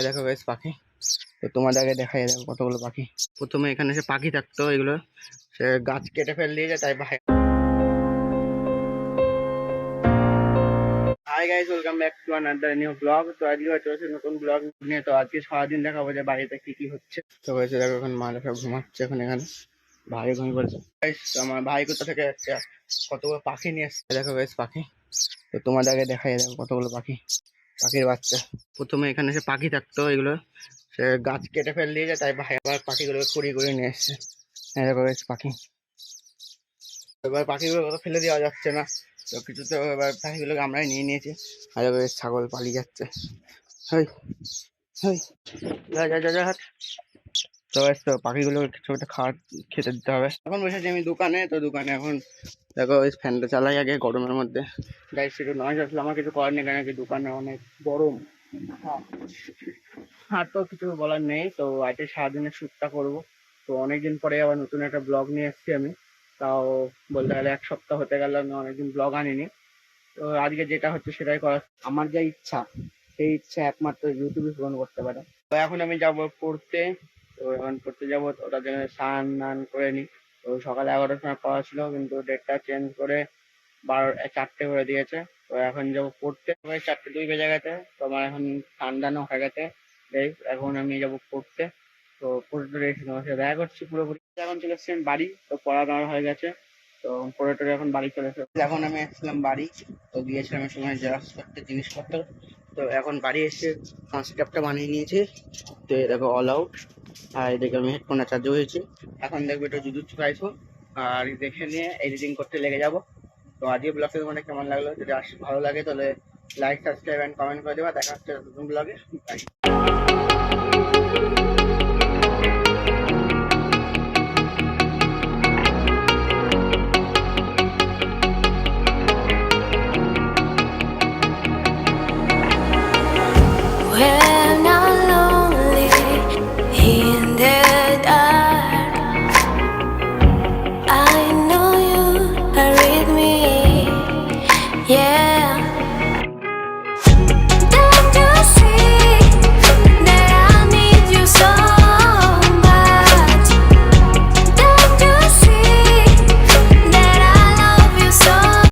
দেখো গাইস পাখি। তো তোমাদের আগে দেখাই দেখো কতগুলো পাখি। প্রথমে এখানে সে পাখি থাকতো, এগুলো সে গাছ কেটে ফেল দিয়ে যায়, তাই ভাই। Hi guys, welcome back to another new blog. তো আজকে হচ্ছে নতুন ব্লগ নিয়ে। তো আজকে সারাদিন দেখাবো যে বাড়িতে কি কি হচ্ছে। তো হয়েছে দেখো এখন মা দেখো ঘুমাচ্ছে এখন এখানে, ভাই ঘুমিয়ে পড়েছে। গাইস আমার ভাই কোথা থেকে একটা কতগুলো পাখি নিয়ে এসছে দেখো গাইস পাখি। তো তোমাদের আগে দেখাই দেখো কতগুলো পাখি, পাখির বাচ্চা। প্রথমে এখানে সে পাখি থাকতো, এগুলো সে গাছ কেটে ফেল দিয়ে যায়, তাই ভাই আবার পাখিগুলোকে কুড়িয়ে কুড়িয়ে নিয়ে এসছে। হ্যাঁ দেখো গাইস পাখি। এবার পাখিগুলো তো ফেলে দেওয়া যাচ্ছে না, তো কিছু তো এবার পাখিগুলোকে আমরাই নিয়ে নিয়েছি। আর এবার ছাগল পালিয়ে যাচ্ছে। হেই হেই, যা যা যা যা হাট। তো ব্যাস, তো পাখিগুলো কিছু একটা খাবার খেতে দিতে হবে। এখন বসেছি আমি দোকানে। তো দোকানে এখন দেখো ওই ফ্যানটা চালাই আগে গরমের মধ্যে। গাইস একটু নয়েজ আসলে আমার কিছু করার নেই, কারণ কি দোকানে অনেক গরম। আর তো কিছু বলার নেই। তো আজকে সারাদিনের শ্যুটটা করবো। তো অনেকদিন পরে আবার নতুন একটা ব্লগ নিয়ে এসেছি আমি। তাও বলতে গেলে 1 সপ্তাহ হতে গেল, আমি অনেকদিন ব্লগ আনিনি। তো আজকে যেটা হচ্ছে সেটাই করা। আমার যা ইচ্ছা, সেই ইচ্ছা একমাত্র ইউটিউবে পূরণ করতে পারে। তো এখন আমি যাব পড়তে। তো এখন পড়তে যাবো, তো ওটার জন্য স্নান টান করে নিই। তো সকালে 11টার সময় পড়া ছিল, কিন্তু ডেটটা চেঞ্জ করে 4টে করে দিয়েছে। তো এখন যাবো পড়তে, 4টে 2 বেজে গেছে। তো আমার এখন ঠান্ডানো হয়ে গেছে। এখন আমি যাবো পড়তে। তো পড়তে এসে তোমার সাথে দেখা করছি পুরোপুরি। এখন চলে এসেছি আমি বাড়ি। তো পড়া দেওয়া হয়ে গেছে। তো পড়ে টরে এখন বাড়ি চলে এসেছি। এখন আমি আসলাম বাড়ি। তো গিয়েছিলাম এক সময় জেরক্স করতে জিনিসপত্র। তো এখন বাড়ি এসে কনসেপ্টটা বানিয়ে নিয়েছি। তো এই দেখো অল আউট। আর এদিকে আমি হেডফোনে চার্জ হয়েছি। এখন দেখবো এটা জুজুৎসু কাইসেন, আর দেখে নিয়ে এডিটিং করতে লেগে যাবো। তো আজকে ব্লগটা তোমাদের কেমন লাগলো, যদি ভালো লাগে তাহলে লাইক সাবস্ক্রাইব এন্ড কমেন্ট করে দেবা। দেখা হচ্ছে নতুন ব্লগে।